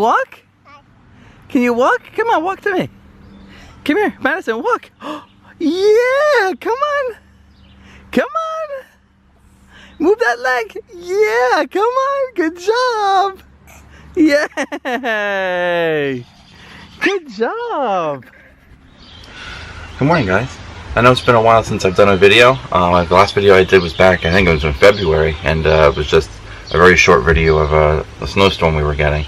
walk? Can you walk? Come on, walk to me. Come here, Madison, walk. Yeah, come on. Come on. Move that leg. Yeah, come on. Good job. Yay. Good job. Good morning, guys. I know it's been a while since I've done a video. The last video I did was back, I think it was in February, and it was just a very short video of a snowstorm we were getting.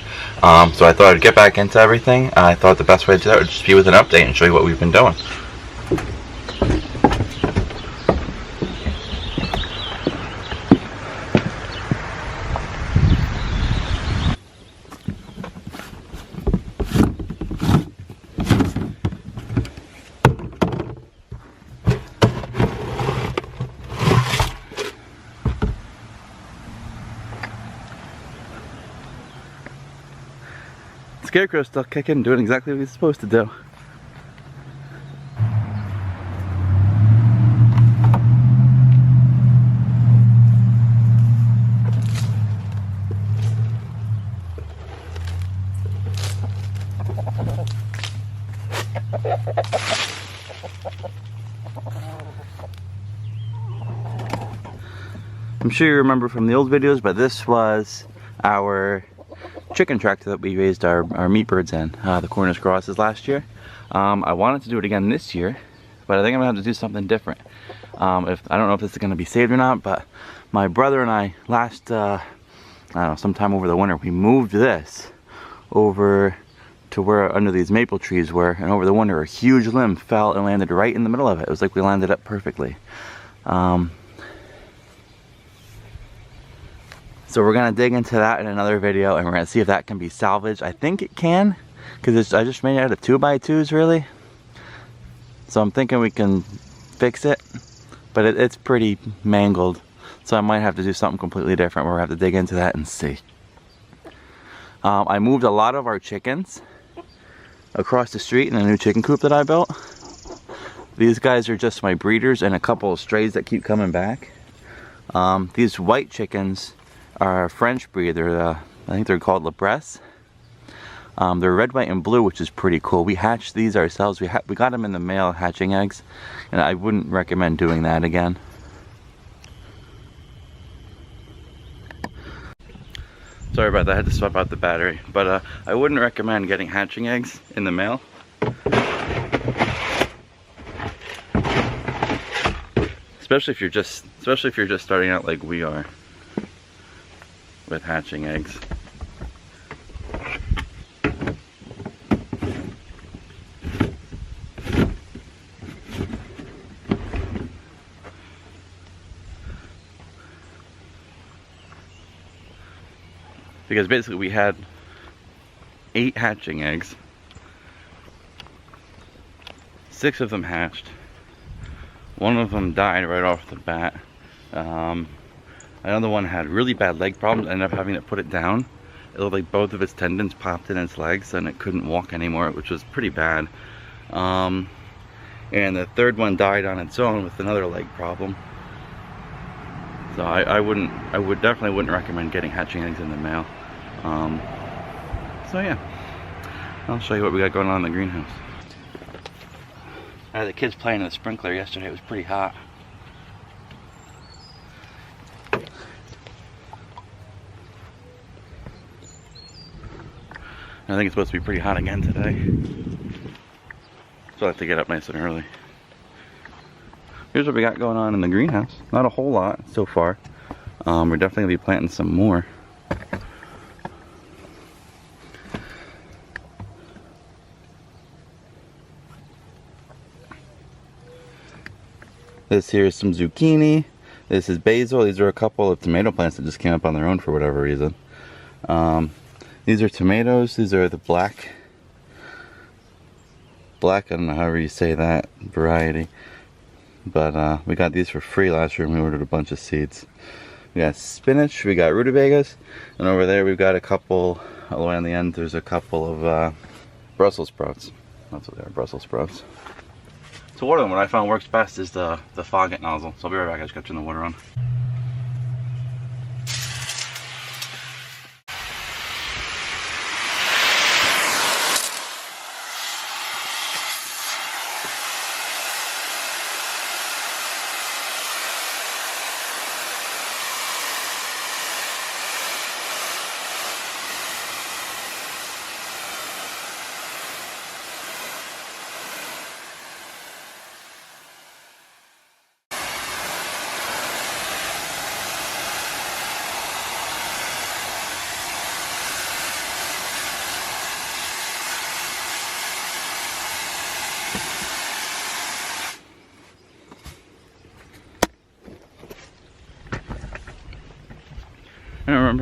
So I thought I'd get back into everything. I thought the best way to do that would just be with an update and show you what we've been doing. Scarecrow's still kicking, doing exactly what he's supposed to do. I'm sure you remember from the old videos, but this was our chicken tractor that we raised our meat birds in, the Cornish crosses last year. I wanted to do it again this year, but I think I'm gonna have to do something different. I don't know if this is gonna be saved or not, but my brother and I last, I don't know, sometime over the winter, we moved this over to where under these maple trees were, and over the winter a huge limb fell and landed right in the middle of it. It was like we landed up perfectly. So we're gonna dig into that in another video, and we're gonna see if that can be salvaged. I think it can, because I just made it out of 2x2s really. So I'm thinking we can fix it, but it's pretty mangled. So I might have to do something completely different. We'll have to dig into that and see. I moved a lot of our chickens across the street in a new chicken coop that I built. These guys are just my breeders and a couple of strays that keep coming back. These white chickens are a French breed. They're I think they're called Labresse. They're red, white, and blue, which is pretty cool. We hatched these ourselves. We got them in the mail hatching eggs, and I wouldn't recommend doing that again. Sorry about that, I had to swap out the battery. But I wouldn't recommend getting hatching eggs in the mail. Especially if you're just starting out like we are with hatching eggs. Because basically we had 8 hatching eggs. 6 of them hatched. 1 of them died right off the bat. Another one had really bad leg problems. I ended up having to put it down. It looked like both of its tendons popped in its legs and it couldn't walk anymore, which was pretty bad. And the 3rd one died on its own with another leg problem. So I definitely wouldn't recommend getting hatching eggs in the mail. So yeah, I'll show you what we got going on in the greenhouse. I had the kids playing in the sprinkler yesterday. It was pretty hot. I think it's supposed to be pretty hot again today. So I have to get up nice and early. Here's what we got going on in the greenhouse. Not a whole lot so far. We're definitely gonna be planting some more. This here is some zucchini. This is basil. These are a couple of tomato plants that just came up on their own for whatever reason. These are tomatoes. These are the black, I don't know however you say that variety. But we got these for free last year and we ordered a bunch of seeds. We got spinach, we got rutabagas, and over there we've got a couple, all the way on the end, there's a couple of Brussels sprouts. That's what they are, Brussels sprouts. So one of them, what I found works best is the faucet nozzle. So I'll be right back, I just got to turn the water on.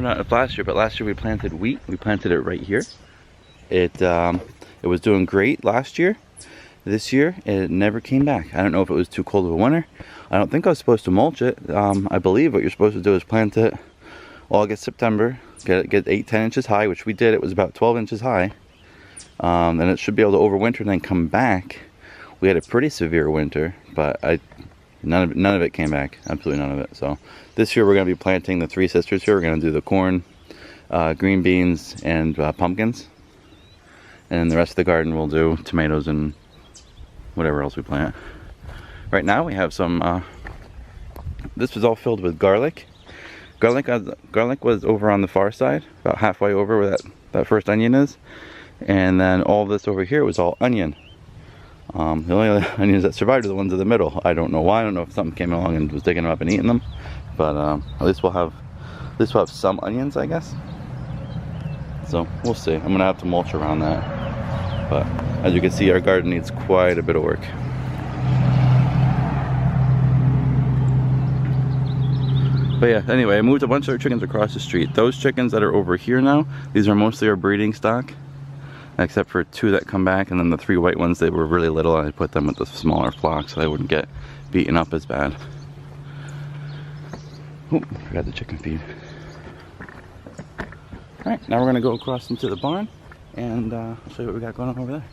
not of last year, but last year we planted wheat. We planted it right here. It was doing great last year. This year, it never came back. I don't know if it was too cold of a winter. I don't think I was supposed to mulch it. I believe what you're supposed to do is plant it August, September, get 8-10 inches high, which we did. It was about 12 inches high. Then it should be able to overwinter and then come back. We had a pretty severe winter, but none of it came back. Absolutely none of it. So this year we're going to be planting the three sisters here. We're going to do the corn, green beans, and pumpkins. And the rest of the garden we'll do tomatoes and whatever else we plant. Right now we have some, this was all filled with garlic. Garlic was over on the far side, about halfway over where that first onion is. And then all this over here was all onion. The only other onions that survived are the ones in the middle. I don't know why. I don't know if something came along and was digging them up and eating them. But at least we'll have some onions, I guess. So we'll see. I'm gonna have to mulch around that. But as you can see, our garden needs quite a bit of work. But yeah, anyway, I moved a bunch of our chickens across the street. Those chickens that are over here now, these are mostly our breeding stock, except for 2 that come back, and then the 3 white ones, they were really little, and I put them with the smaller flock so they wouldn't get beaten up as bad. Oh, forgot the chicken feed. Alright, now we're gonna go across into the barn, and I'll show you what we got going on over there.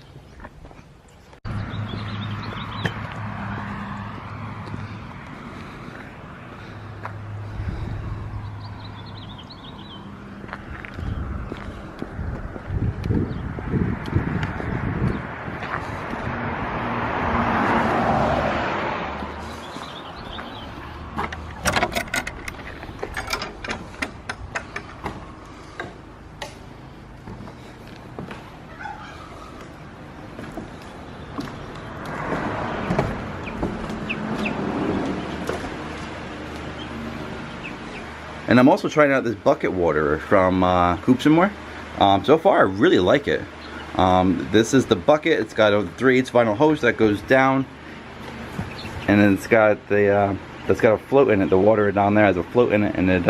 And I'm also trying out this bucket water from Hoops and More. So far, I really like it. This is the bucket. It's got a 3/8 vinyl hose that goes down, and then it's got the that's got a float in it. The water down there has a float in it, and it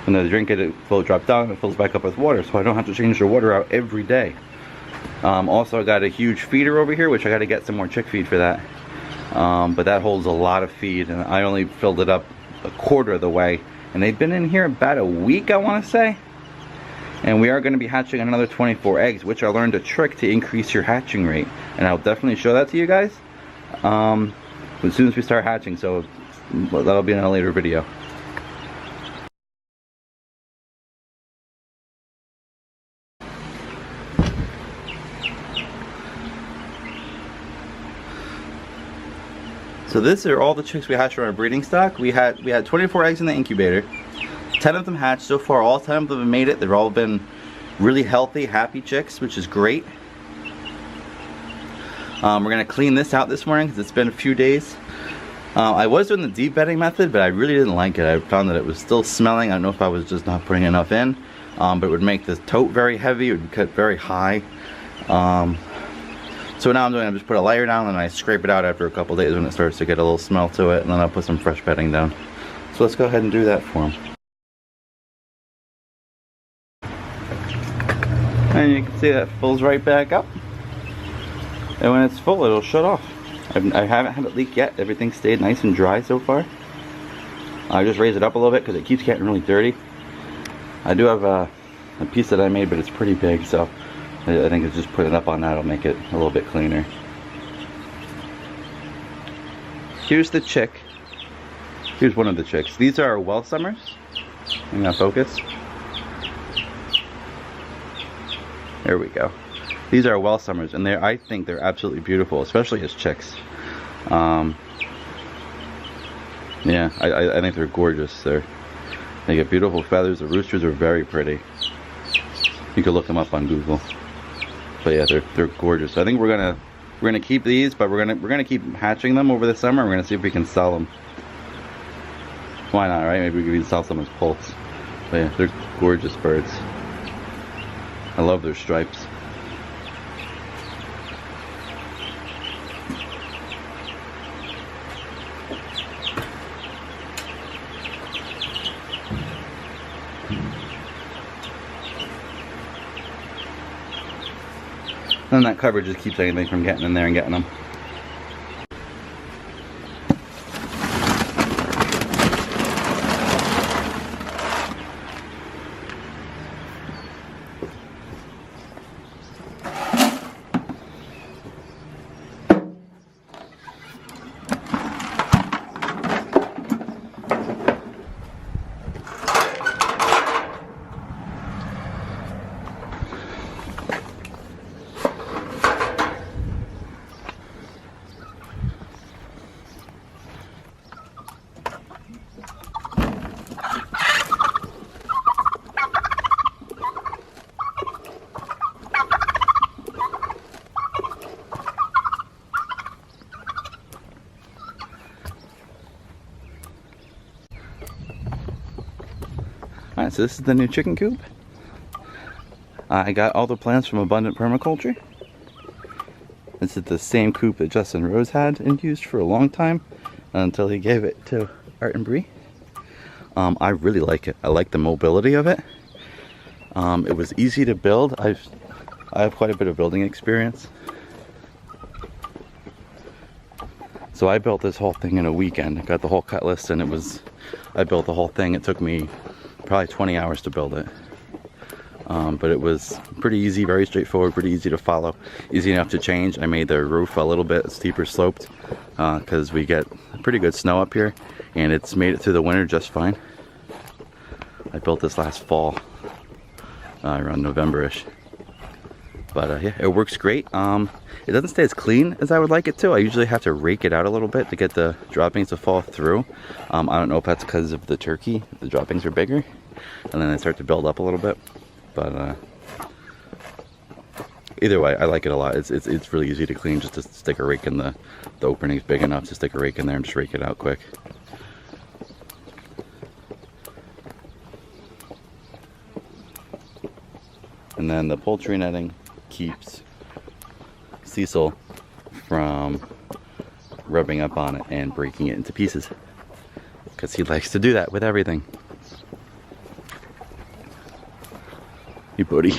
when I drink it, it float drops down and it fills back up with water. So I don't have to change the water out every day. Also, I got a huge feeder over here, which I got to get some more chick feed for that. But that holds a lot of feed, and I only filled it up a quarter of the way. And they've been in here about a week, I want to say. And we are going to be hatching another 24 eggs, which I learned a trick to increase your hatching rate. And I'll definitely show that to you guys as soon as we start hatching. So that'll be in a later video. So these are all the chicks we hatched from our breeding stock. We had 24 eggs in the incubator. 10 of them hatched so far. All 10 of them have made it. They've all been really healthy, happy chicks, which is great. We're gonna clean this out this morning because it's been a few days. I was doing the deep bedding method, but I really didn't like it. I found that it was still smelling. I don't know if I was just not putting enough in, but it would make the tote very heavy. It would cut very high. So now I'm just put a layer down and I scrape it out after a couple days when it starts to get a little smell to it, and then I'll put some fresh bedding down. So let's go ahead and do that for them. And you can see that fills right back up. And when it's full, it'll shut off. I haven't had it leak yet. Everything stayed nice and dry so far. I just raise it up a little bit because it keeps getting really dirty. I do have a piece that I made, but it's pretty big, so I think it's just putting it up on that will make it a little bit cleaner. Here's the chick. Here's one of the chicks. These are well summers. I'm gonna focus. There we go. These are well summers, and I think they're absolutely beautiful, especially as chicks. Yeah, I think they're gorgeous. They get beautiful feathers. The roosters are very pretty. You can look them up on Google. But yeah, they're gorgeous. So I think we're gonna keep these, but we're gonna keep hatching them over the summer. We're gonna see if we can sell them. Why not, right? Maybe we can sell some as poults. But yeah, they're gorgeous birds. I love their stripes. And that cover just keeps anything from getting in there and getting them. Alright, so this is the new chicken coop. I got all the plants from Abundant Permaculture. This is the same coop that Justin Rose had and used for a long time until he gave it to Art and Bree. I really like it. I like the mobility of it. It was easy to build. I have quite a bit of building experience. So I built this whole thing in a weekend. I got the whole cut list and I built the whole thing. It took me probably 20 hours to build it. But it was pretty easy, very straightforward, pretty easy to follow, easy enough to change. I made the roof a little bit steeper sloped because we get pretty good snow up here, and it's made it through the winter just fine. I built this last fall, around November-ish. But yeah, it works great. It doesn't stay as clean as I would like it to. I usually have to rake it out a little bit to get the droppings to fall through. I don't know if that's because of the turkey. The droppings are bigger, and then they start to build up a little bit. But either way, I like it a lot. It's really easy to clean. Just to stick a rake in the opening's big enough to stick a rake in there and just rake it out quick. And then the poultry netting keeps Cecil from rubbing up on it and breaking it into pieces, because he likes to do that with everything. Hey buddy.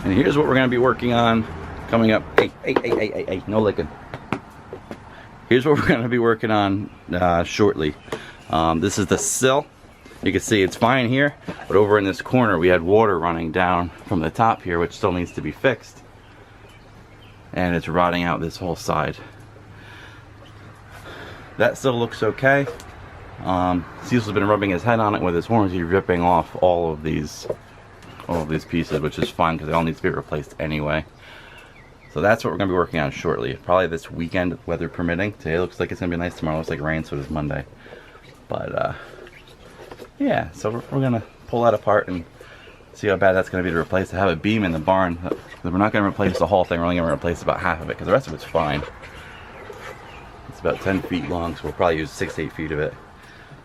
And here's what we're going to be working on coming up. Hey, no licking. Here's what we're going to be working on shortly. This is the sill. You can see it's fine here, but over in this corner we had water running down from the top here, which still needs to be fixed. And it's rotting out this whole side. That still looks okay. Cecil's been rubbing his head on it with his horns. He's ripping off all of these pieces, which is fine because it all needs to be replaced anyway. So that's what we're going to be working on shortly. Probably this weekend, weather permitting. Today looks like it's going to be nice. Tomorrow looks like rain, so does Monday. But yeah, so we're going to pull that apart and see how bad that's going to be to replace. I have a beam in the barn. We're not going to replace the whole thing. We're only going to replace about half of it because the rest of it's fine. It's about 10 feet long, so we'll probably use 6 to 8 feet of it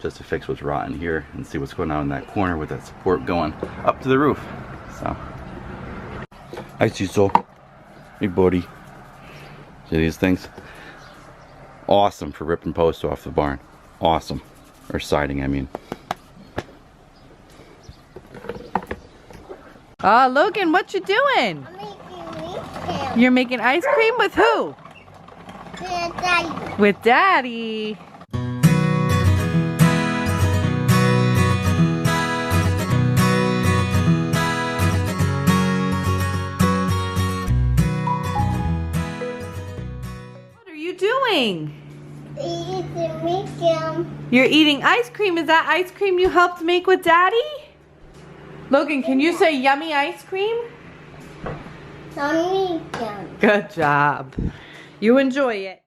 just to fix what's rotten here and see what's going on in that corner with that support going up to the roof. So, hi Cecil. Hey buddy. See these things? Awesome for ripping posts off the barn. Awesome. Or siding, I mean. Logan, what you doing? I'm making ice cream. You're making ice cream with who? With Daddy. With Daddy. What are you doing? You're eating ice cream. Is that ice cream you helped make with Daddy? Logan, can you say yummy ice cream? Yummy. Good job. You enjoy it.